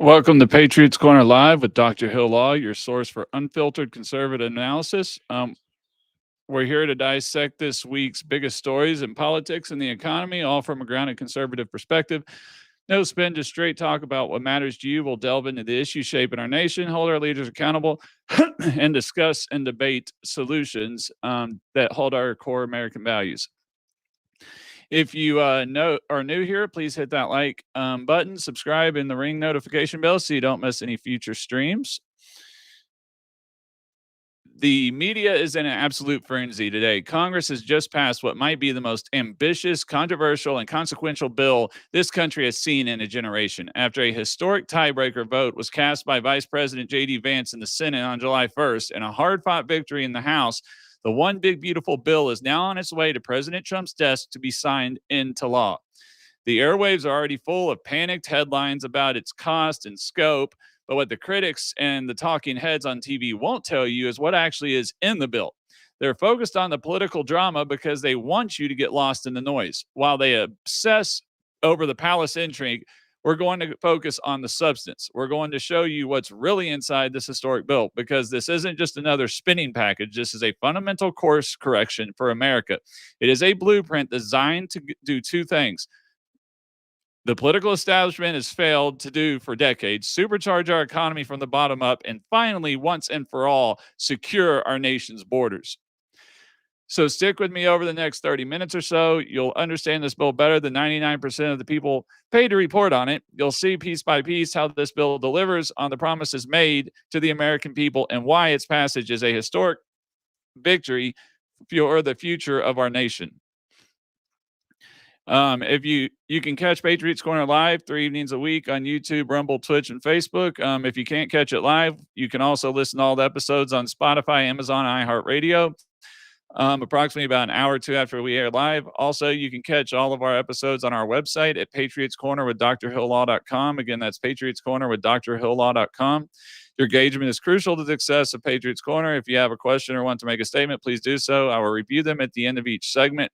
Welcome to Patriots Corner Live with Dr. Hill Law, your source for unfiltered conservative analysis. We're here to dissect this week's biggest stories in politics and the economy, all from a grounded conservative perspective. No spin, just straight talk about what matters to you. We'll delve into the issues shaping our nation, hold our leaders accountable, and discuss and debate solutions that hold our core American values. If you are new here, please hit that like button, subscribe, and the ring notification bell so you don't miss any future streams. The media is in an absolute frenzy today. Congress has just passed what might be the most ambitious, controversial, and consequential bill this country has seen in a generation. After a historic tiebreaker vote was cast by Vice President J.D. Vance in the Senate on July 1st and a hard fought victory in the House, the one big beautiful bill is now on its way to President Trump's desk to be signed into law. The airwaves are already full of panicked headlines about its cost and scope, but what the critics and the talking heads on TV won't tell you is what actually is in the bill. They're focused on the political drama because they want you to get lost in the noise. While they obsess over the palace intrigue, we're going to focus on the substance. We're going to show you what's really inside this historic bill because this isn't just another spinning package. This is a fundamental course correction for America. It is a blueprint designed to do two things: the political establishment has failed to do for decades: supercharge our economy from the bottom up, and finally, once and for all, secure our nation's borders. So stick with me over the next 30 minutes or so. You'll understand this bill better than 99% of the people paid to report on it. You'll see piece by piece how this bill delivers on the promises made to the American people and why its passage is a historic victory for the future of our nation. If you can catch Patriots Corner live 3 evenings a week on YouTube, Rumble, Twitch, and Facebook. If you can't catch it live, you can also listen to all the episodes on Spotify, Amazon, iHeartRadio. Approximately about an hour or two after we air live. Also, you can catch all of our episodes on our website at Patriots Corner with drhilllaw.com. Again, that's Patriots Corner with drhilllaw.com. Your engagement is crucial to the success of Patriots Corner. If you have a question or want to make a statement, please do so. I will review them at the end of each segment,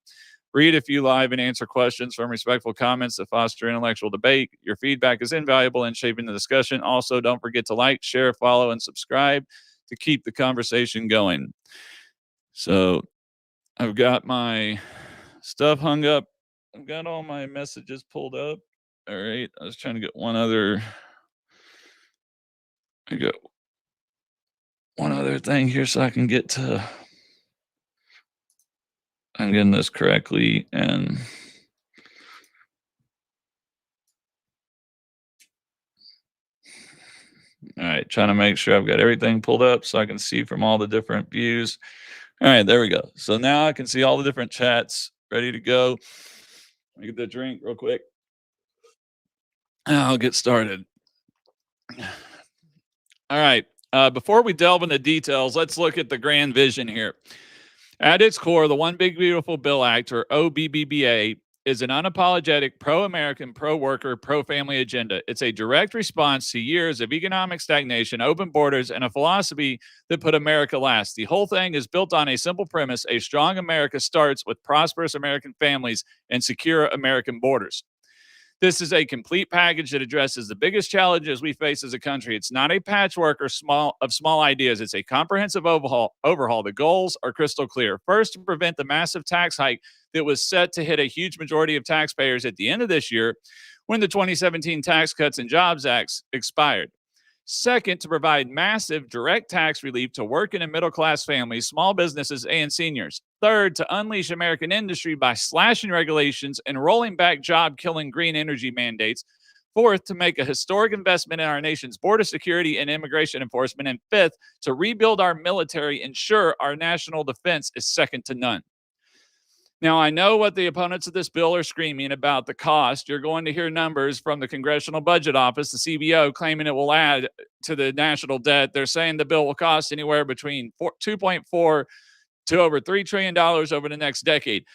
read a few live, and answer questions from respectful comments that foster intellectual debate. Your feedback is invaluable in shaping the discussion. Also, don't forget to like, share, follow, and subscribe to keep the conversation going. So I've got my stuff hung up. I've got all my messages pulled up. All right. I was trying to get I got one other thing here so I can get to, I'm getting this correctly. And all right, trying to make sure I've got everything pulled up so I can see from all the different views. All right, there we go. So now I can see all the different chats ready to go. Let me get the drink real quick. I'll get started. All right. Before we delve into details, let's look at the grand vision here. At its core, the One Big Beautiful Bill Act, or OBBA, is an unapologetic pro-American, pro-worker, pro-family agenda. It's a direct response to years of economic stagnation, open borders, and a philosophy that put America last. The whole thing is built on a simple premise: a strong America starts with prosperous American families and secure American borders. This is a complete package that addresses the biggest challenges we face as a country. It's not a patchwork of small ideas. It's a comprehensive overhaul. The goals are crystal clear. First, to prevent the massive tax hike that was set to hit a huge majority of taxpayers at the end of this year when the 2017 Tax Cuts and Jobs Act expired. Second, to provide massive direct tax relief to working and middle-class families, small businesses, and seniors. Third, to unleash American industry by slashing regulations and rolling back job-killing green energy mandates. Fourth, to make a historic investment in our nation's border security and immigration enforcement. And fifth, to rebuild our military, ensure our national defense is second to none. Now, I know what the opponents of this bill are screaming about the cost. You're going to hear numbers from the Congressional Budget Office, the CBO, claiming it will add to the national debt. They're saying the bill will cost anywhere between $2.4 to over $3 trillion over the next decade.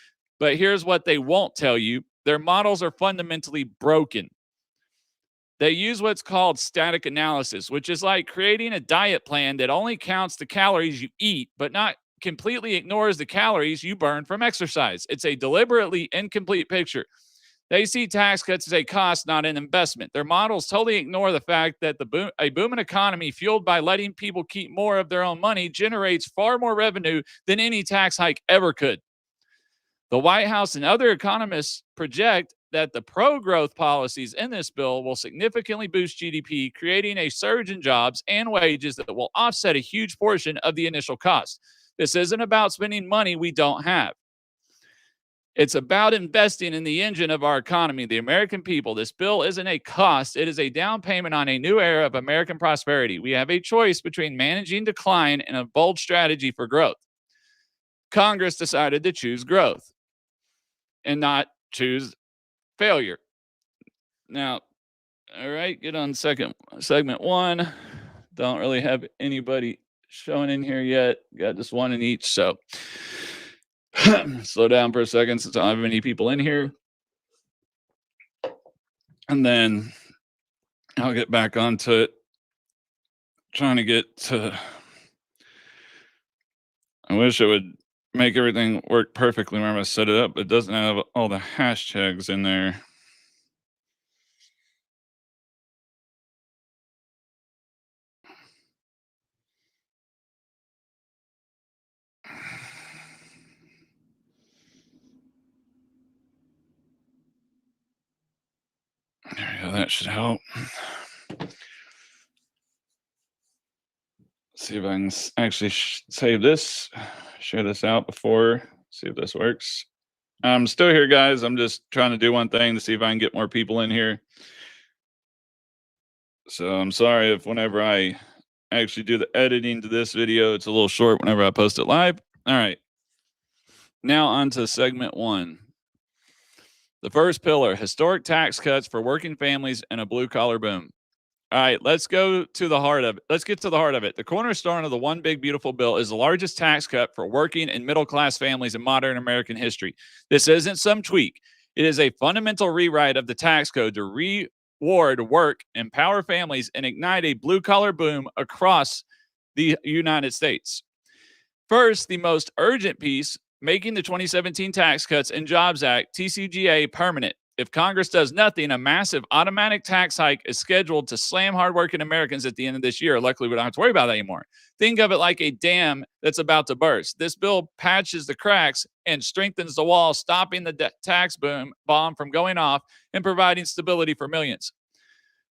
But here's what they won't tell you. Their models are fundamentally broken. They use what's called static analysis, which is like creating a diet plan that only counts the calories you eat, but not completely ignores the calories you burn from exercise. It's a deliberately incomplete picture. They see tax cuts as a cost, not an investment. Their models totally ignore the fact that a booming economy fueled by letting people keep more of their own money generates far more revenue than any tax hike ever could. The White House and other economists project that the pro growth policies in this bill will significantly boost GDP, creating a surge in jobs and wages that will offset a huge portion of the initial cost. This isn't about spending money we don't have. It's about investing in the engine of our economy, the American people. This bill isn't a cost, it is a down payment on a new era of American prosperity. We have a choice between managing decline and a bold strategy for growth. Congress decided to choose growth and not choose failure. Now, all right, get on segment one. Don't really have anybody showing in here yet. Got just one in each, so slow down for a second since I don't have any people in here. And then I'll get back onto it. Trying to get to. I wish it would make everything work perfectly when I set it up, but it doesn't have all the hashtags in there. There we go. That should help. See if I can actually save this, share this out before, see if this works. I'm still here, guys. I'm just trying to do one thing to see if I can get more people in here. So I'm sorry if whenever I actually do the editing to this video, it's a little short whenever I post it live. All right. Now on to segment one. The first pillar, historic tax cuts for working families and a blue collar boom. All right, let's go to the heart of it. Let's get to the heart of it. The cornerstone of the One Big Beautiful Bill is the largest tax cut for working and middle class families in modern American history. This isn't some tweak. It is a fundamental rewrite of the tax code to reward work, empower families, and ignite a blue collar boom across the United States. First, the most urgent piece, making the 2017 Tax Cuts and Jobs Act, TCJA, permanent. If Congress does nothing, a massive automatic tax hike is scheduled to slam hardworking Americans at the end of this year. Luckily, we don't have to worry about that anymore. Think of it like a dam that's about to burst. This bill patches the cracks and strengthens the wall, stopping the tax bomb from going off and providing stability for millions.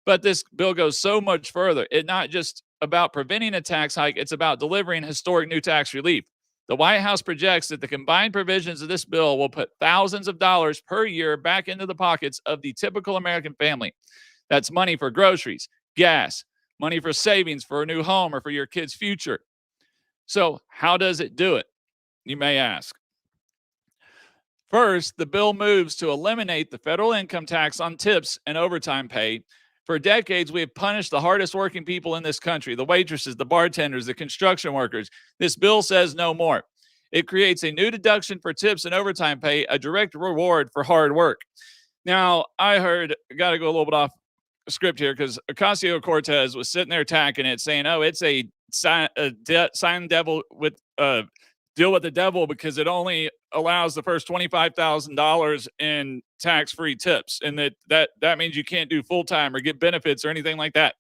But this bill goes so much further. It's not just about preventing a tax hike, it's about delivering historic new tax relief. The White House projects that the combined provisions of this bill will put thousands of dollars per year back into the pockets of the typical American family. That's money for groceries, gas, money for savings for a new home or for your kid's future. So, how does it do it? You may ask. First, the bill moves to eliminate the federal income tax on tips and overtime pay. For decades, we have punished the hardest working people in this country, the waitresses, the bartenders, the construction workers. This bill says no more. It creates a new deduction for tips and overtime pay, a direct reward for hard work. Now, I got to go a little bit off script here because Ocasio-Cortez was sitting there attacking it, saying, oh, it's a sign devil with deal with the devil because it only allows the first $25,000 in tax-free tips, and that means you can't do full-time or get benefits or anything like that.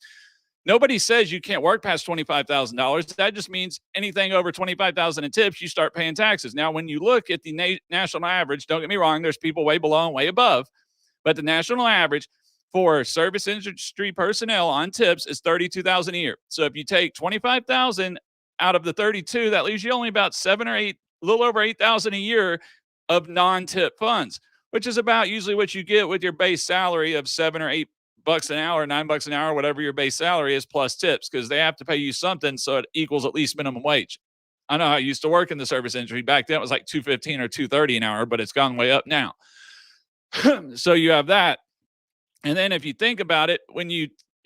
Nobody says you can't work past $25,000. That just means anything over $25,000 in tips, you start paying taxes. Now, when you look at the national average, don't get me wrong, there's people way below and way above, but the national average for service industry personnel on tips is $32,000 a year. So if you take $25,000 out of the 32, that leaves you only about a little over $8,000 a year of non-tip funds, which is about usually what you get with your base salary of $7 or $8 an hour, $9 an hour, whatever your base salary is, plus tips, because they have to pay you something so it equals at least minimum wage. I know I used to work in the service industry. Back then it was like $2.15 or $2.30 an hour, but it's gone way up now. So you have that. And then if you think about it,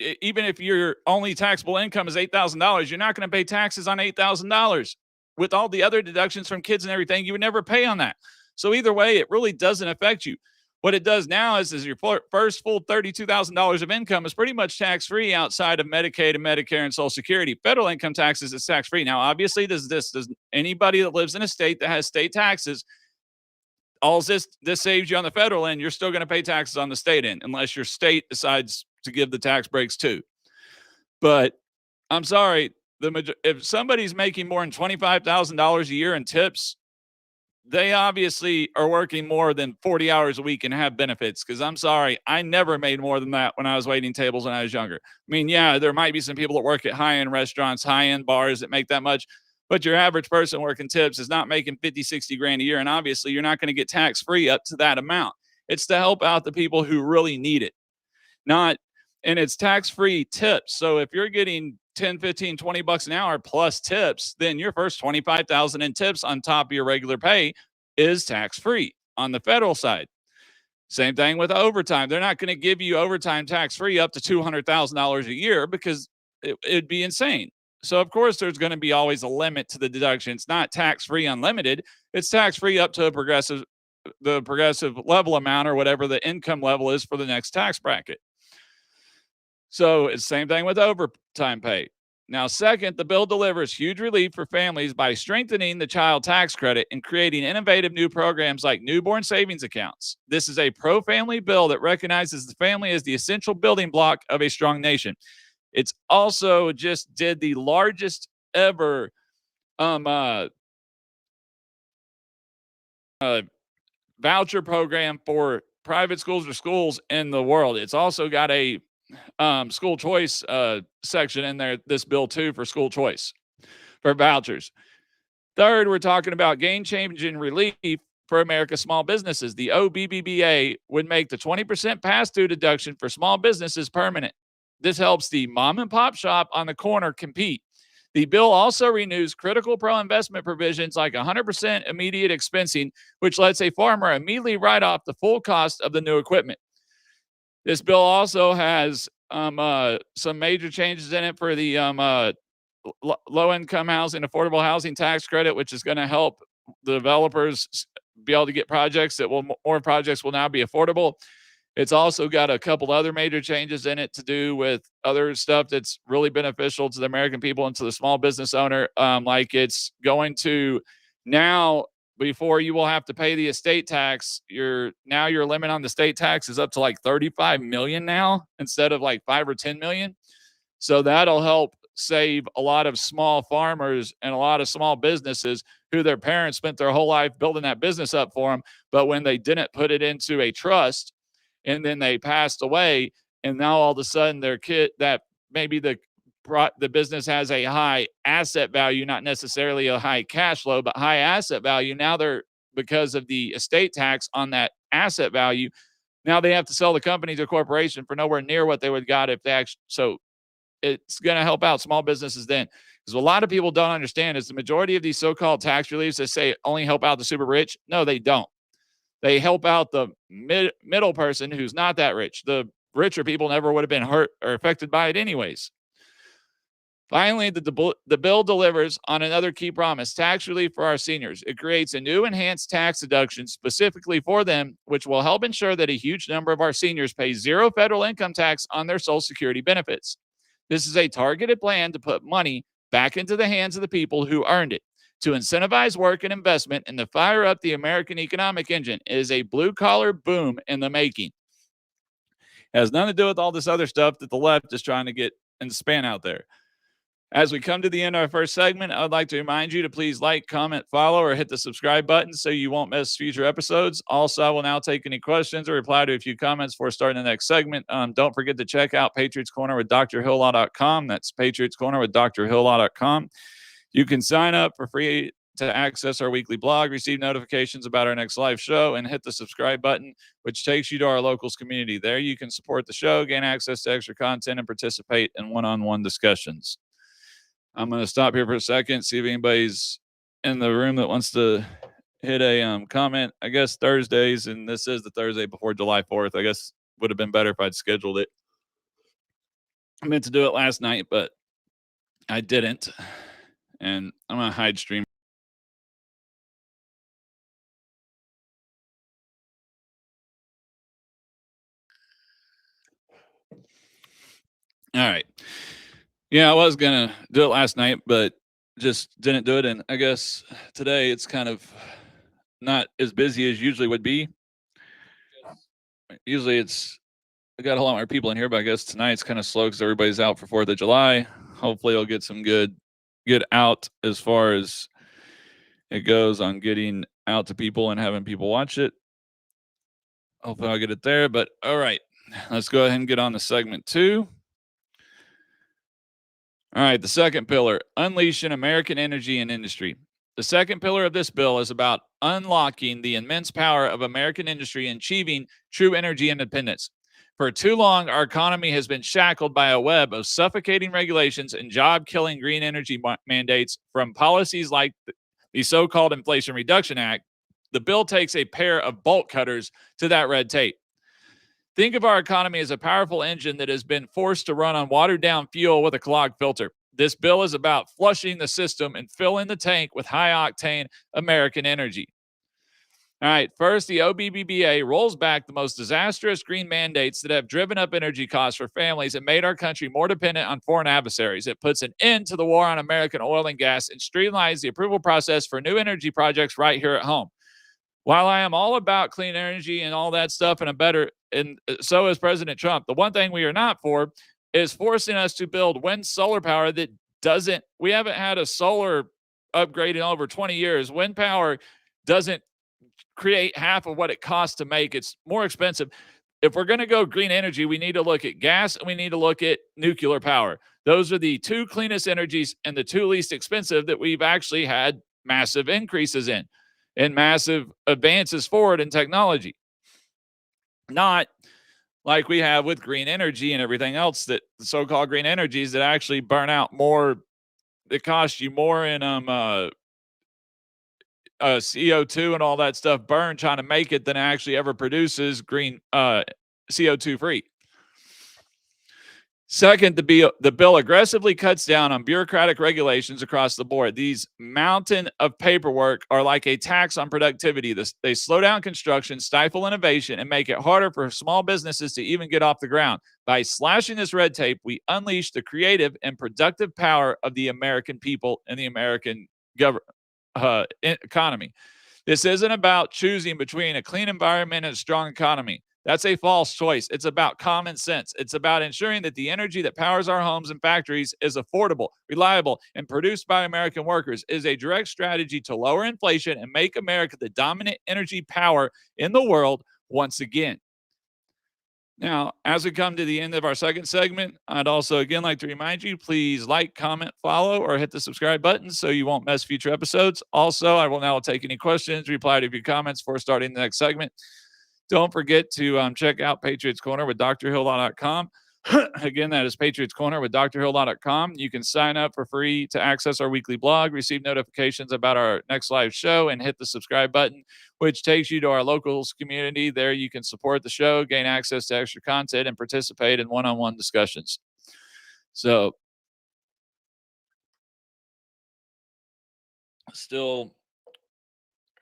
even if your only taxable income is $8,000, you're not going to pay taxes on $8,000. With all the other deductions from kids and everything, you would never pay on that. So either way, it really doesn't affect you. What it does now is your first full $32,000 of income is pretty much tax-free outside of Medicaid and Medicare and Social Security. Federal income taxes is tax-free. Now, obviously, does anybody that lives in a state that has state taxes, all this saves you on the federal end, you're still going to pay taxes on the state end unless your state decides to give the tax breaks too. But I'm sorry, if somebody's making more than $25,000 a year in tips, they obviously are working more than 40 hours a week and have benefits. Because I'm sorry, I never made more than that when I was waiting tables when I was younger. I mean, yeah, there might be some people that work at high-end restaurants, high-end bars that make that much, but your average person working tips is not making 50, 60 grand a year. And obviously, you're not going to get tax-free up to that amount. It's to help out the people who really need it, not, and it's tax-free tips. So if you're getting 10, 15, 20 bucks an hour plus tips, then your first 25,000 in tips on top of your regular pay is tax-free on the federal side. Same thing with overtime. They're not going to give you overtime tax-free up to $200,000 a year because it'd be insane. So of course there's going to be always a limit to the deduction. It's not tax-free unlimited. It's tax-free up to the progressive level amount or whatever the income level is for the next tax bracket. So it's the same thing with overtime pay. Now, second, the bill delivers huge relief for families by strengthening the child tax credit and creating innovative new programs like newborn savings accounts. This is a pro-family bill that recognizes the family as the essential building block of a strong nation. It's also just did the largest ever voucher program for private schools or schools in the world. It's also got a school choice section in there, this bill too, for school choice for vouchers. Third, we're talking about game-changing relief for America's small businesses. The OBBA would make the 20% pass-through deduction for small businesses permanent. This helps the mom and pop shop on the corner compete. The bill also renews critical pro-investment provisions like 100% immediate expensing, which lets a farmer immediately write off the full cost of the new equipment. This bill also has some major changes in it for the low-income housing, affordable housing tax credit, which is going to help the developers be able to get projects more projects will now be affordable. It's also got a couple other major changes in it to do with other stuff that's really beneficial to the American people and to the small business owner. Like it's going to now, before you will have to pay the estate tax, your limit on the state tax is up to like 35 million now instead of like 5 or 10 million. So that'll help save a lot of small farmers and a lot of small businesses who their parents spent their whole life building that business up for them. But when they didn't put it into a trust and then they passed away, and now all of a sudden their kid, that maybe the business has a high asset value, not necessarily a high cash flow, but high asset value. Now because of the estate tax on that asset value, now they have to sell the company to a corporation for nowhere near what they would got if they actually, so it's going to help out small businesses then. Because a lot of people don't understand is the majority of these so-called tax reliefs that say only help out the super rich. No, they don't. They help out the middle person who's not that rich. The richer people never would have been hurt or affected by it anyways. Finally, the bill delivers on another key promise, tax relief for our seniors. It creates a new enhanced tax deduction specifically for them, which will help ensure that a huge number of our seniors pay zero federal income tax on their Social Security benefits. This is a targeted plan to put money back into the hands of the people who earned it, to incentivize work and investment, and to fire up the American economic engine. It is a blue-collar boom in the making. It has nothing to do with all this other stuff that the left is trying to get and span out there. As we come to the end of our first segment, I would like to remind you to please like, comment, follow, or hit the subscribe button so you won't miss future episodes. Also, I will now take any questions or reply to a few comments before starting the next segment. Don't forget to check out Patriots Corner with drhillaw.com. That's Patriots Corner with drhillaw.com. You can sign up for free to access our weekly blog, receive notifications about our next live show, and hit the subscribe button, which takes you to our locals community. There you can support the show, gain access to extra content, and participate in one-on-one discussions. I'm going to stop here for a second, see if anybody's in the room that wants to hit a comment. I guess Thursdays, and this is the Thursday before July 4th. I guess would have been better if I'd scheduled it. I meant to do it last night, but I didn't. And I'm going to hide stream. All right. Yeah, I was going to do it last night, but just didn't do it. And I guess today it's kind of not as busy as usually would be. Usually it's I got a lot more people in here, but I guess tonight's kind of slow because everybody's out for 4th of July. Hopefully, I'll get some good get out as far as it goes on getting out to people and having people watch it. Hopefully, I'll get it there. But all right, let's go ahead and get on to segment 2. All right, the second pillar, unleashing American energy and industry. The second pillar of this bill is about unlocking the immense power of American industry and achieving true energy independence. For too long, our economy has been shackled by a web of suffocating regulations and job killing green energy mandates from policies like the so called Inflation Reduction Act. The bill takes a pair of bolt cutters to that red tape. Think of our economy as a powerful engine that has been forced to run on watered down fuel with a clogged filter. This bill is about flushing the system and filling the tank with high octane American energy. All right, first, the OBBA rolls back the most disastrous green mandates that have driven up energy costs for families and made our country more dependent on foreign adversaries. It puts an end to the war on American oil and gas and streamlines the approval process for new energy projects right here at home. While I am all about clean energy and all that stuff and so is President Trump, the one thing we are not for is forcing us to build wind solar power that we haven't had a solar upgrade in over 20 years. Wind power doesn't create half of what it costs to make. It's more expensive. If we're going to go green energy, we need to look at gas and we need to look at nuclear power. Those are the two cleanest energies and the two least expensive that we've actually had massive increases in and massive advances forward in technology. Not like we have with green energy and everything else, that the so-called green energies that actually burn out more, that cost you more in CO2 and all that stuff burn trying to make it than it actually ever produces green CO2 free. Second, the bill aggressively cuts down on bureaucratic regulations across the board. These mountain of paperwork are like a tax on productivity. They slow down construction, stifle innovation, and make it harder for small businesses to even get off the ground. By slashing this red tape, we unleash the creative and productive power of the American people and the American economy. This isn't about choosing between a clean environment and a strong economy. That's a false choice. It's about common sense. It's about ensuring that the energy that powers our homes and factories is affordable, reliable, and produced by American workers. It is a direct strategy to lower inflation and make America the dominant energy power in the world once again. Now, as we come to the end of our second segment, I'd also again like to remind you, please like, comment, follow, or hit the subscribe button so you won't miss future episodes. Also, I will now take any questions, reply to your comments before starting the next segment. Don't forget to check out Patriots Corner with drhill.com. Again, that is Patriots Corner with drhill.com. You can sign up for free to access our weekly blog, receive notifications about our next live show, and hit the subscribe button, which takes you to our locals community. There you can support the show, gain access to extra content, and participate in one-on-one discussions. So, still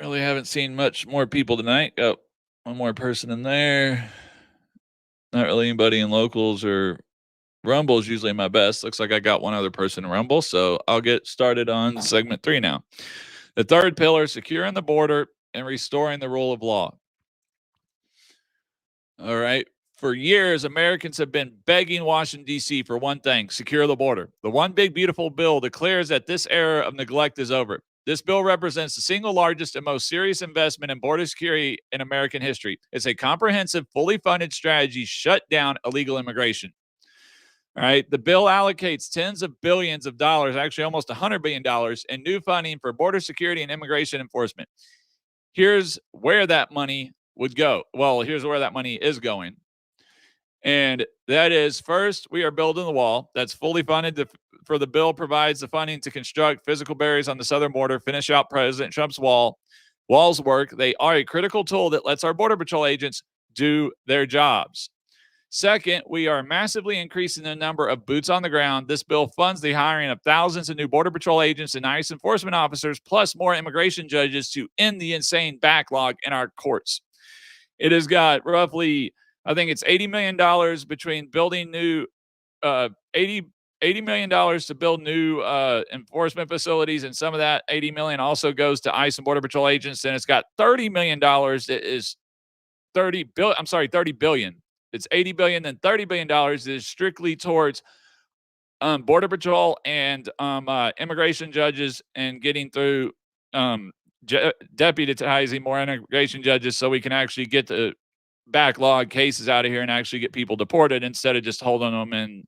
really haven't seen much more people tonight. Oh, one more person in there. Not really anybody in locals or Rumble is usually my best. Looks like I got one other person in Rumble, so I'll get started on segment 3 now. The third pillar, securing the border and restoring the rule of law. All right. For years, Americans have been begging Washington, D.C. for one thing: secure the border. The One Big Beautiful Bill declares that this era of neglect is over. This bill represents the single largest and most serious investment in border security in American history. It's a comprehensive, fully funded strategy to shut down illegal immigration. All right. The bill allocates tens of billions of dollars, actually almost $100 billion, in new funding for border security and immigration enforcement. Here's where that money would go. Well, here's where that money is going. And that is, first, we are building the wall. That's fully funded. For the bill provides the funding to construct physical barriers on the southern border, finish out President Trump's wall. Walls work. They are a critical tool that lets our Border Patrol agents do their jobs. Second, we are massively increasing the number of boots on the ground. This bill funds the hiring of thousands of new Border Patrol agents and ICE enforcement officers, plus more immigration judges to end the insane backlog in our courts. It has got roughly, I think it's $80 million between building new, $80 $80 million to build new enforcement facilities, and some of that $80 million also goes to ICE and Border Patrol agents. And it's got $30 million that is 30 billion. I'm sorry, 30 billion. It's 80 billion, then $30 billion is strictly towards Border Patrol and immigration judges and getting through deputizing more immigration judges so we can actually get the backlog cases out of here and actually get people deported instead of just holding them in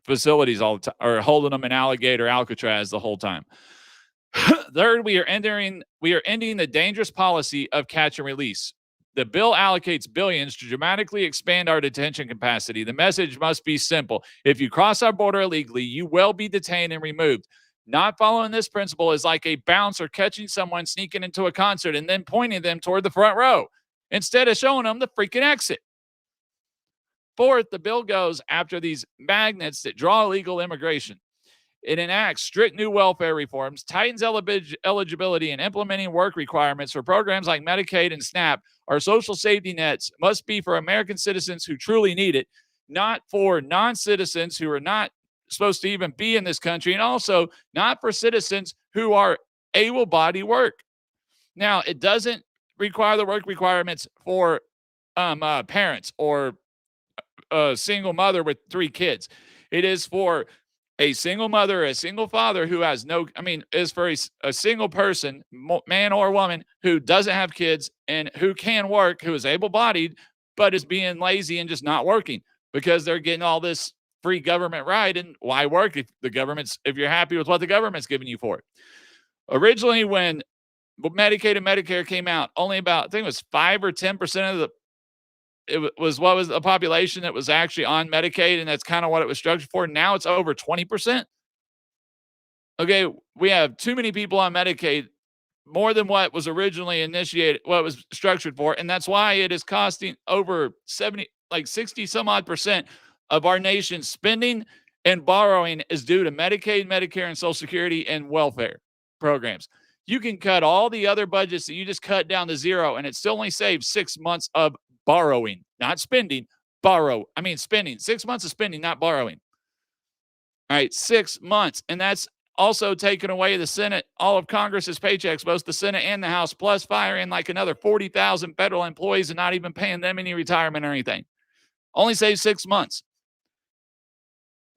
facilities all the time, or holding them in Alligator Alcatraz the whole time. Third, we are ending the dangerous policy of catch and release. The bill allocates billions to dramatically expand our detention capacity. The message must be simple. If you cross our border illegally, you will be detained and removed. Not following this principle is like a bouncer catching someone sneaking into a concert and then pointing them toward the front row instead of showing them the freaking exit. Fourth, the bill goes after these magnets that draw illegal immigration. It enacts strict new welfare reforms, tightens eligibility, and implementing work requirements for programs like Medicaid and SNAP. Our social safety nets must be for American citizens who truly need it, not for non-citizens who are not supposed to even be in this country, and also not for citizens who are able-bodied work. Now, it doesn't require the work requirements for parents or a single mother with 3 kids. It is for a single mother, a single father who has is for a single person, man or woman, who doesn't have kids and who can work, who is able-bodied, but is being lazy and just not working because they're getting all this free government ride. And why work if you're happy with what the government's giving you for it? Originally, when Medicaid and Medicare came out, only about, I think it was 5 or 10% of what was the population that was actually on Medicaid, and that's kind of what it was structured for. Now it's over 20%. Okay, we have too many people on Medicaid, more than what was originally initiated, what it was structured for, and that's why it is costing over 60 some odd percent of our nation's spending and borrowing is due to Medicaid, Medicare, and Social Security and welfare programs. You can cut all the other budgets that you just cut down to zero, and it still only saves 6 months of borrowing, not spending. Spending. 6 months of spending, not borrowing. All right, 6 months. And that's also taking away the Senate, all of Congress's paychecks, both the Senate and the House, plus firing like another 40,000 federal employees and not even paying them any retirement or anything. Only saves 6 months.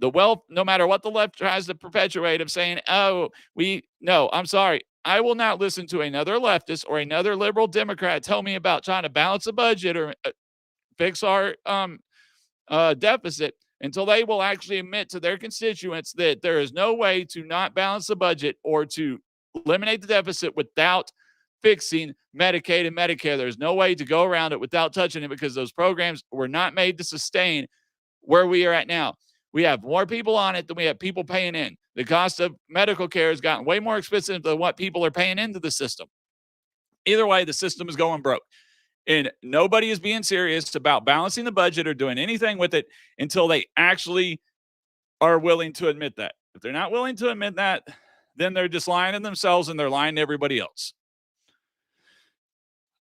The wealth, no matter what the left tries to perpetuate of saying, I'm sorry. I will not listen to another leftist or another liberal Democrat tell me about trying to balance a budget or fix our deficit until they will actually admit to their constituents that there is no way to not balance the budget or to eliminate the deficit without fixing Medicaid and Medicare. There's no way to go around it without touching it because those programs were not made to sustain where we are at now. We have more people on it than we have people paying in. The cost of medical care has gotten way more expensive than what people are paying into the system. Either way, the system is going broke. And nobody is being serious about balancing the budget or doing anything with it until they actually are willing to admit that. If they're not willing to admit that, then they're just lying to themselves and they're lying to everybody else.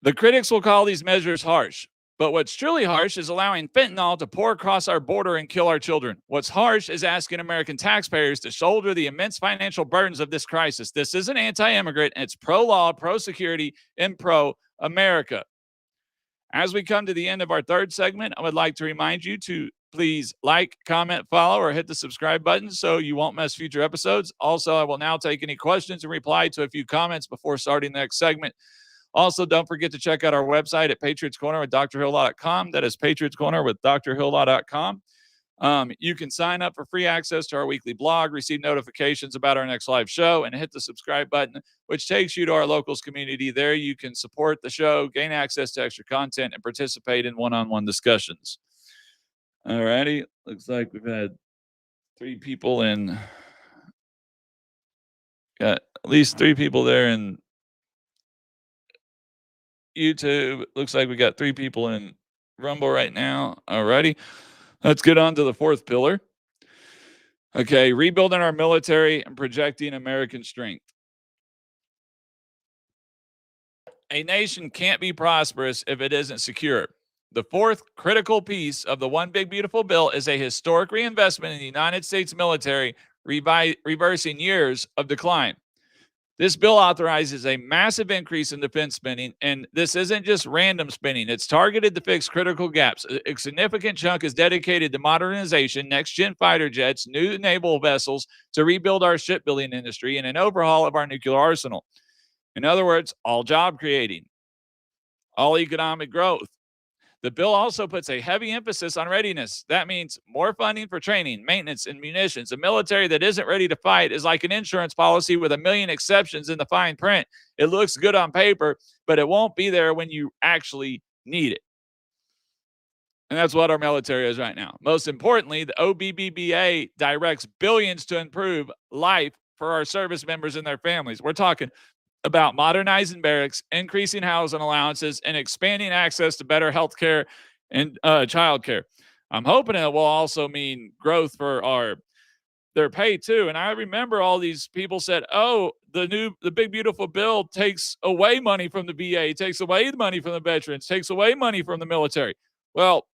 The critics will call these measures harsh. But what's truly harsh is allowing fentanyl to pour across our border and kill our children. What's harsh is asking American taxpayers to shoulder the immense financial burdens of this crisis. This isn't anti-immigrant. It's pro-law, pro-security, and pro-America. As we come to the end of our third segment, I would like to remind you to please like, comment, follow, or hit the subscribe button so you won't miss future episodes. Also, I will now take any questions and reply to a few comments before starting the next segment. Also, don't forget to check out our website at Patriots Corner with drhilllaw.com. That is Patriots Corner with drhilllaw.com. You can sign up for free access to our weekly blog, receive notifications about our next live show, and hit the subscribe button, which takes you to our locals community. There you can support the show, gain access to extra content, and participate in one-on-one discussions. All righty. Looks like we've had 3 people in. Got at least 3 people there in YouTube. Looks like we got 3 people in Rumble right now. Alrighty. Let's get on to the 4th pillar. Okay, rebuilding our military and projecting American strength. A nation can't be prosperous if it isn't secure. The fourth critical piece of the One Big Beautiful Bill is a historic reinvestment in the United States military, reversing years of decline. This bill authorizes a massive increase in defense spending, and this isn't just random spending. It's targeted to fix critical gaps. A significant chunk is dedicated to modernization, next-gen fighter jets, new naval vessels, to rebuild our shipbuilding industry, and an overhaul of our nuclear arsenal. In other words, all job creating, all economic growth. The bill also puts a heavy emphasis on readiness. That means more funding for training, maintenance, and munitions. A military that isn't ready to fight is like an insurance policy with a million exceptions in the fine print. It looks good on paper, but it won't be there when you actually need it. And that's what our military is right now. Most importantly, the OBBA directs billions to improve life for our service members and their families. We're talking about modernizing barracks, increasing housing allowances, and expanding access to better health care and child care. I'm hoping it will also mean growth for their pay too. And I remember all these people said, "Oh, the big beautiful bill takes away money from the VA, takes away the money from the veterans, takes away money from the military." Well,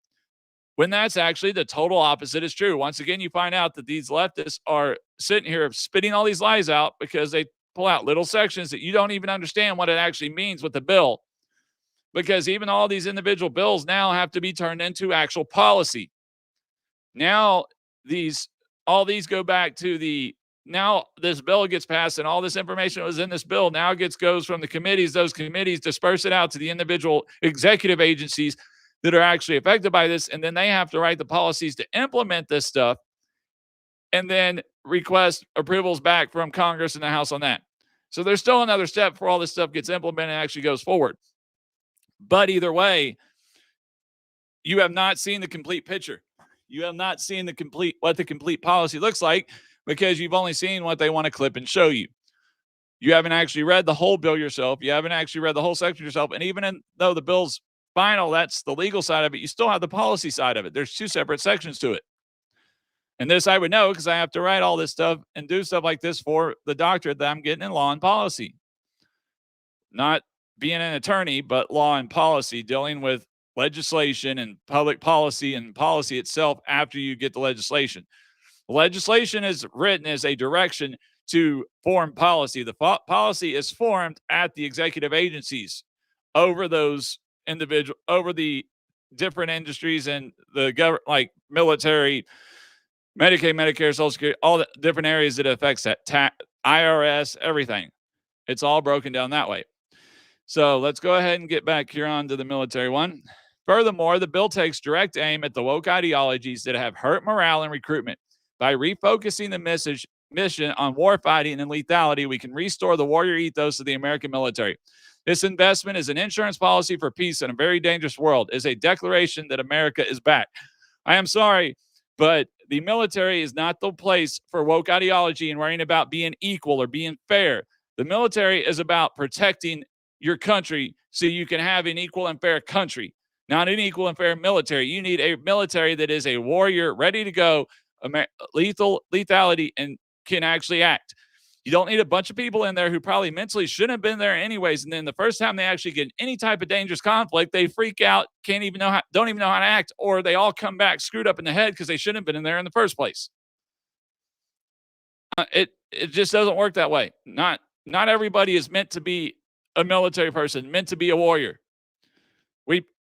when that's actually the total opposite is true. Once again, you find out that these leftists are sitting here spitting all these lies out because they pull out little sections that you don't even understand what it actually means with the bill, because even all these individual bills now have to be turned into actual policy. Now all these go back to now this bill gets passed and all this information that was in this bill now goes from the committees. Those committees disperse it out to the individual executive agencies that are actually affected by this, and then they have to write the policies to implement this stuff and then request approvals back from Congress and the House on that. So there's still another step before all this stuff gets implemented and actually goes forward. But either way, you have not seen the complete picture. You have not seen what the complete policy looks like, because you've only seen what they want to clip and show you. You haven't actually read the whole bill yourself. You haven't actually read the whole section yourself. And even though the bill's final, that's the legal side of it, you still have the policy side of it. There's two separate sections to it. And this I would know because I have to write all this stuff and do stuff like this for the doctorate that I'm getting in law and policy. Not being an attorney, but law and policy, dealing with legislation and public policy and policy itself after you get the legislation. Legislation is written as a direction to form policy. The policy is formed at the executive agencies over those over the different industries and the government, like military, Medicaid, Medicare, Social Security, all the different areas that it affects that, IRS, everything. It's all broken down that way. So let's go ahead and get back here on to the military one. Furthermore, the bill takes direct aim at the woke ideologies that have hurt morale and recruitment. By refocusing the mission on warfighting and lethality, we can restore the warrior ethos of the American military. This investment is an insurance policy for peace in a very dangerous world. It is a declaration that America is back. I am sorry, but the military is not the place for woke ideology and worrying about being equal or being fair. The military is about protecting your country so you can have an equal and fair country, not an equal and fair military. You need a military that is a warrior, ready to go, lethality, and can actually act. You don't need a bunch of people in there who probably mentally shouldn't have been there anyways. And then the first time they actually get any type of dangerous conflict, they freak out, don't even know how to act, or they all come back screwed up in the head because they shouldn't have been in there in the first place. It just doesn't work that way. Not everybody is meant to be a military person, meant to be a warrior.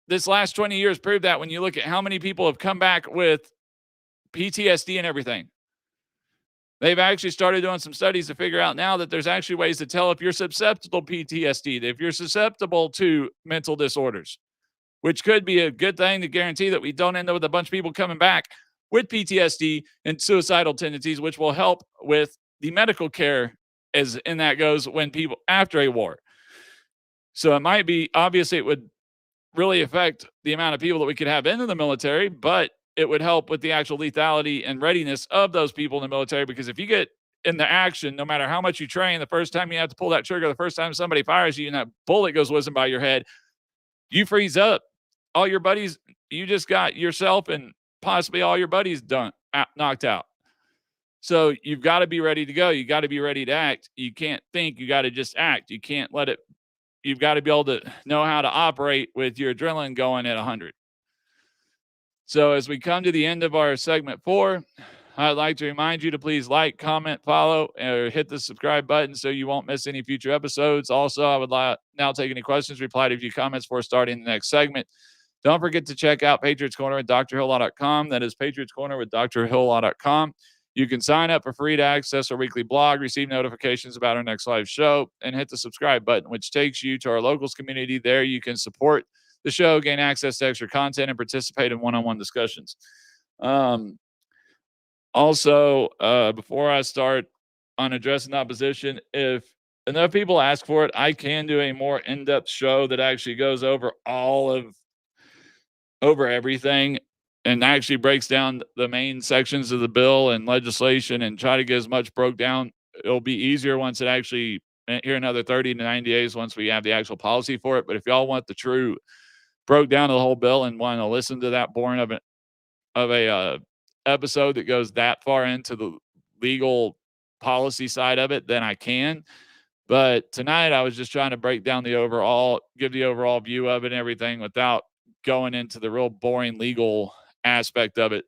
This last 20 years proved that when you look at how many people have come back with PTSD and everything. They've actually started doing some studies to figure out now that there's actually ways to tell if you're susceptible to PTSD, if you're susceptible to mental disorders, which could be a good thing to guarantee that we don't end up with a bunch of people coming back with PTSD and suicidal tendencies, which will help with the medical care as in that goes when people after a war. So it might be, obviously it would really affect the amount of people that we could have into the military, but it would help with the actual lethality and readiness of those people in the military. Because if you get in the action, no matter how much you train, the first time you have to pull that trigger, the first time somebody fires you and that bullet goes whizzing by your head, you freeze up. All your buddies, you just got yourself and possibly all your buddies knocked out. So you've got to be ready to go. You got to be ready to act. You can't think. You got to just act. You can't let it. You've got to be able to know how to operate with your adrenaline going at 100. So as we come to the end of our segment 4, I'd like to remind you to please like, comment, follow, or hit the subscribe button so you won't miss any future episodes. Also, I would now take any questions, reply to a few comments before starting the next segment. Don't forget to check out Patriots Corner at drhillaw.com. That is Patriots Corner with drhillaw.com. You can sign up for free to access our weekly blog, receive notifications about our next live show, and hit the subscribe button, which takes you to our locals community. There you can support the show, gain access to extra content, and participate in one-on-one discussions. Also, before I start on addressing opposition, if enough people ask for it, I can do a more in-depth show that actually goes over everything and actually breaks down the main sections of the bill and legislation and try to get as much broke down. It'll be easier once it actually here another 30 to 90 days once we have the actual policy for it. But if y'all want the true broke down the whole bill and want to listen to that boring of a episode that goes that far into the legal policy side of it, then I can. But tonight I was just trying to break down give the overall view of it and everything without going into the real boring legal aspect of it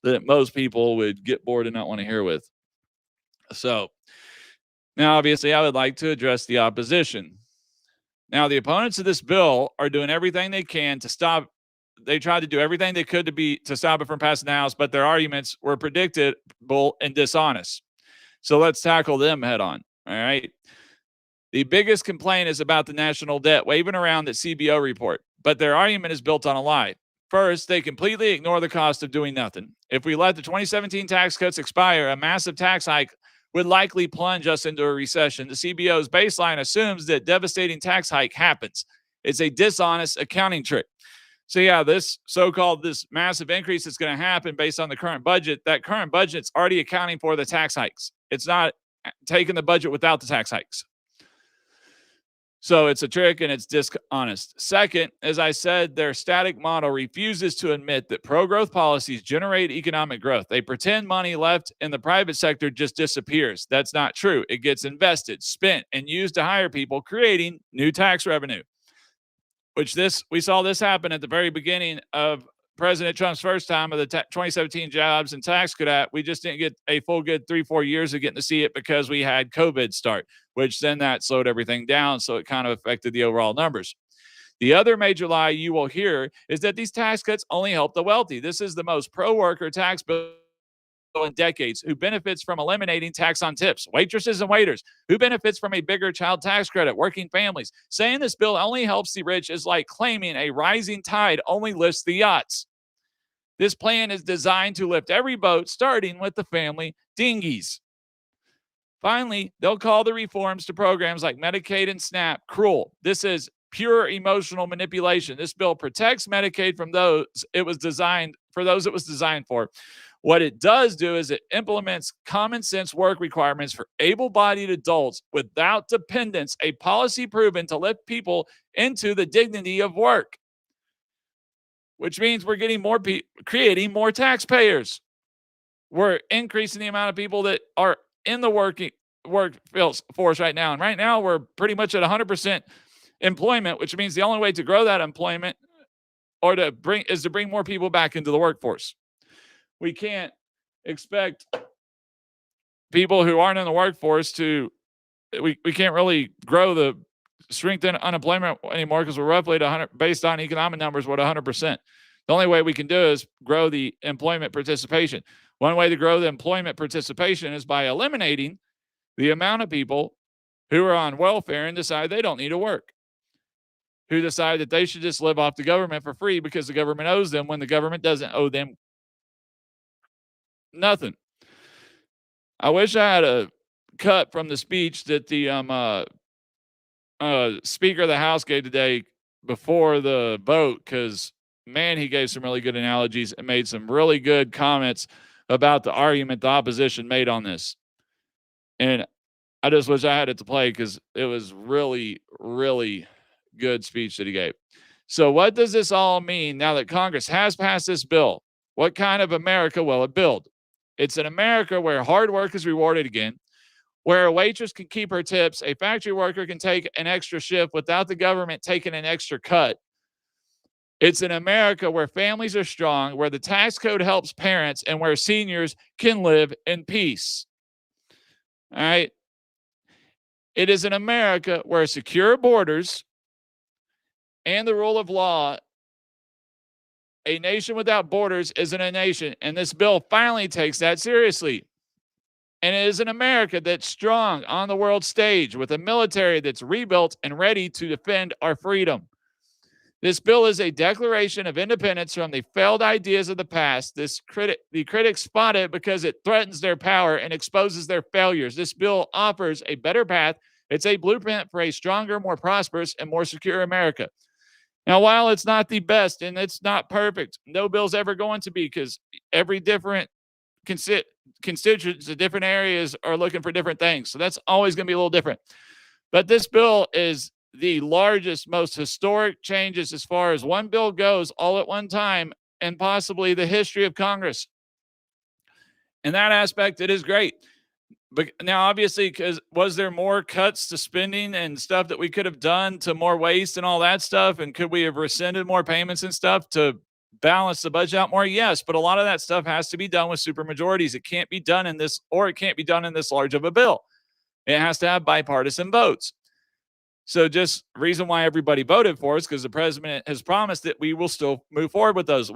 that most people would get bored and not want to hear with. So now, obviously, I would like to address the opposition. Now, the opponents of this bill are doing everything they can to stop. They tried to do everything they could to stop it from passing the House, but their arguments were predictable and dishonest. So let's tackle them head on. All right. The biggest complaint is about the national debt waving around that CBO report, but their argument is built on a lie. First, they completely ignore the cost of doing nothing. If we let the 2017 tax cuts expire, a massive tax hike would likely plunge us into a recession. The CBO's baseline assumes that devastating tax hike happens. It's a dishonest accounting trick. So yeah, this massive increase that's going to happen based on the current budget, that current budget's already accounting for the tax hikes. It's not taking the budget without the tax hikes. So it's a trick and it's dishonest. Second, as I said, their static model refuses to admit that pro-growth policies generate economic growth. They pretend money left in the private sector just disappears. That's not true. It gets invested, spent, and used to hire people, creating new tax revenue. We saw this happen at the very beginning of President Trump's first time of the 2017 Jobs and Tax Cut Act. We just didn't get a full good 3-4 years of getting to see it because we had COVID start, which then that slowed everything down. So it kind of affected the overall numbers. The other major lie you will hear is that these tax cuts only help the wealthy. This is the most pro-worker tax bill in decades. Who benefits from eliminating tax on tips? Waitresses and waiters. Who benefits from a bigger child tax credit? Working families. Saying this bill only helps the rich is like claiming a rising tide only lifts the yachts. This plan is designed to lift every boat, starting with the family dinghies. Finally, they'll call the reforms to programs like Medicaid and SNAP cruel. This is pure emotional manipulation. This bill protects Medicaid from those it was designed for. What it does do is it implements common sense work requirements for able-bodied adults without dependence, a policy proven to lift people into the dignity of work, which means we're getting creating more taxpayers. We're increasing the amount of people that are in the workforce right now. And right now we're pretty much at 100% employment, which means the only way to grow that employment is to bring more people back into the workforce. We can't expect people who aren't in the workforce we can't really grow the strength in unemployment anymore because we're roughly at 100, based on economic numbers, we're at 100%. The only way we can do is grow the employment participation. One way to grow the employment participation is by eliminating the amount of people who are on welfare and decide they don't need to work, who decide that they should just live off the government for free because the government owes them when the government doesn't owe them nothing. I wish I had a cut from the speech that the Speaker of the House gave today before the vote, because, man, he gave some really good analogies and made some really good comments about the argument the opposition made on this. And I just wish I had it to play because it was really, really good speech that he gave. So what does this all mean now that Congress has passed this bill? What kind of America will it build? It's an America where hard work is rewarded again, where a waitress can keep her tips, a factory worker can take an extra shift without the government taking an extra cut, It's an America where families are strong, where the tax code helps parents, and where seniors can live in peace. All right. It is an America where secure borders and the rule of law, a nation without borders isn't a nation. And this bill finally takes that seriously. And it is an America that's strong on the world stage with a military that's rebuilt and ready to defend our freedom. This bill is a declaration of independence from the failed ideas of the past. The critics spot it because it threatens their power and exposes their failures. This bill offers a better path. It's a blueprint for a stronger, more prosperous, and more secure America. Now, while it's not the best and it's not perfect, no bill's ever going to be, because every different constituents in different areas are looking for different things. So that's always going to be a little different. But this bill is the largest, most historic changes as far as one bill goes all at one time and possibly the history of Congress. In that aspect, it is great. But now, obviously, because was there more cuts to spending and stuff that we could have done to more waste and all that stuff? And could we have rescinded more payments and stuff to balance the budget out more? Yes, but a lot of that stuff has to be done with supermajorities. It can't be done in this, or it can't be done in this large of a bill. It has to have bipartisan votes. So just reason why everybody voted for us, because the president has promised that we will still move forward with those.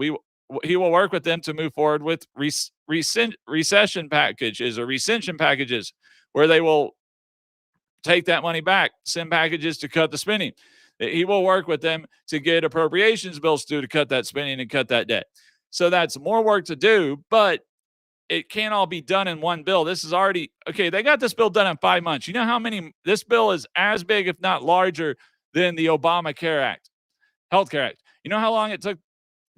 He will work with them to move forward with recession packages or rescission packages, where they will take that money back, send packages to cut the spending. He will work with them to get appropriations bills to cut that spending and cut that debt. So that's more work to do, but it can't all be done in one bill. This is already, okay, they got this bill done in 5 months. You know how many, this bill is as big, if not larger, than the Obamacare Act, Healthcare Act. You know how long it took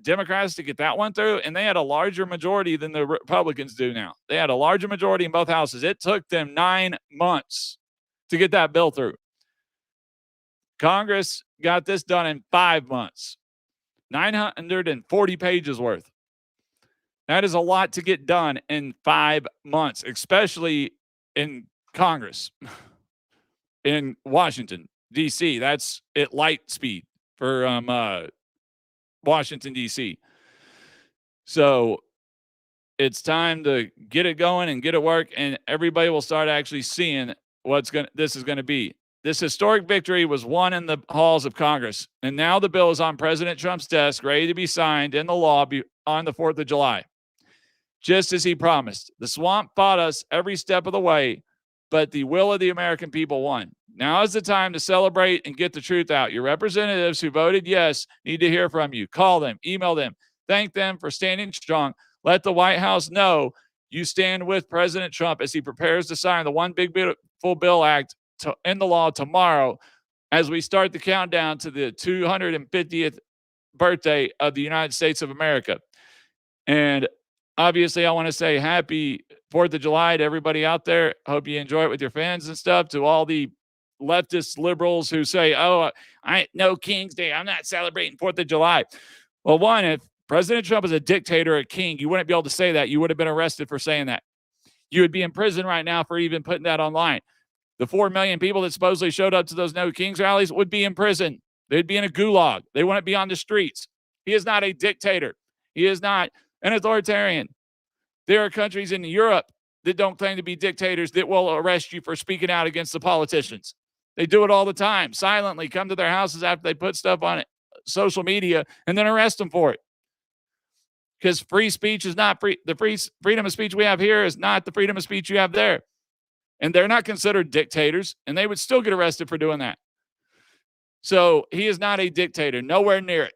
Democrats to get that one through? And they had a larger majority than the Republicans do now. They had a larger majority in both houses. It took them 9 months to get that bill through. Congress got this done in 5 months, 940 pages worth. That is a lot to get done in 5 months, especially in Congress, in Washington, D.C. That's at light speed for Washington, D.C. So it's time to get it going and get it work, and everybody will start actually seeing this is going to be. This historic victory was won in the halls of Congress, and now the bill is on President Trump's desk, ready to be signed in the law on the 4th of July. Just as he promised. The swamp fought us every step of the way, but the will of the American people won. Now is the time to celebrate and get the truth out. Your representatives who voted yes need to hear from you. Call them, email them, thank them for standing strong. Let the White House know you stand with President Trump as he prepares to sign the One Big Beautiful Bill Act in the law tomorrow, as we start the countdown to the 250th birthday of the United States of America. And obviously, I want to say happy 4th of July to everybody out there. Hope you enjoy it with your fans and stuff. To all the leftist liberals who say, oh, no King's Day, I'm not celebrating 4th of July. Well, one, if President Trump is a dictator, a king, you wouldn't be able to say that. You would have been arrested for saying that. You would be in prison right now for even putting that online. The 4 million people that supposedly showed up to those No Kings rallies would be in prison. They'd be in a gulag. They wouldn't be on the streets. He is not a dictator. He is not an authoritarian. There are countries in Europe that don't claim to be dictators that will arrest you for speaking out against the politicians. They do it all the time, silently come to their houses after they put stuff on social media and then arrest them for it. Because free speech is not free. The freedom of speech we have here is not the freedom of speech you have there. And they're not considered dictators, and they would still get arrested for doing that. So he is not a dictator, nowhere near it.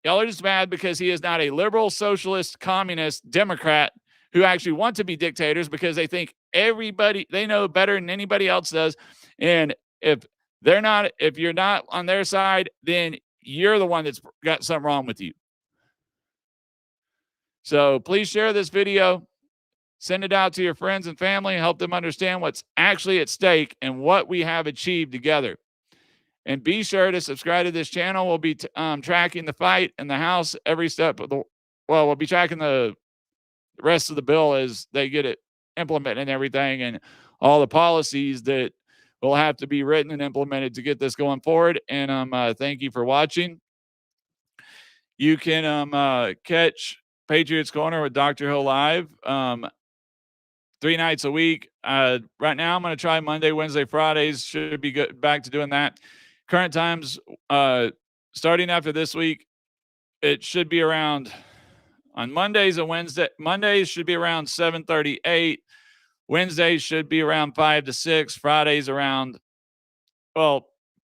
Y'all are just mad because he is not a liberal, socialist, communist, Democrat who actually want to be dictators because they think they know better than anybody else does. And if you're not on their side, then you're the one that's got something wrong with you. So please share this video. Send it out to your friends and family. Help them understand what's actually at stake and what we have achieved together. And be sure to subscribe to this channel. We'll be tracking the fight in the House every step of we'll be tracking the rest of the bill as they get it implemented and everything, and all the policies that will have to be written and implemented to get this going forward. And thank you for watching. You can catch Patriots Corner with Dr. Hill live 3 nights a week. Right now, I'm going to try Monday, Wednesday, Fridays. Should be good. Back to doing that. Current times, starting after this week, it should be around on Mondays and Wednesday. Mondays should be around 7:38. Wednesdays should be around 5 to 6. Fridays around, well,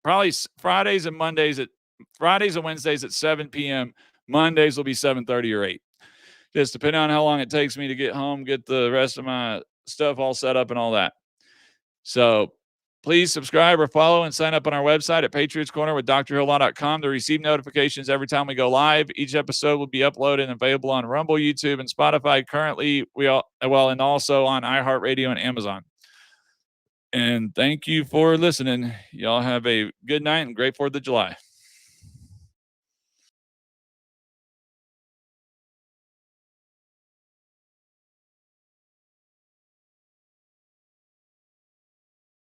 probably Fridays and Wednesdays at 7 p.m. Mondays will be 7:30 or 8. Just depending on how long it takes me to get home, get the rest of my stuff all set up and all that. So please subscribe or follow and sign up on our website at Patriots Corner with drhillaw.com to receive notifications every time we go live. Each episode will be uploaded and available on Rumble, YouTube, and Spotify. Currently, and also on iHeartRadio and Amazon. And thank you for listening. Y'all have a good night and great 4th of July.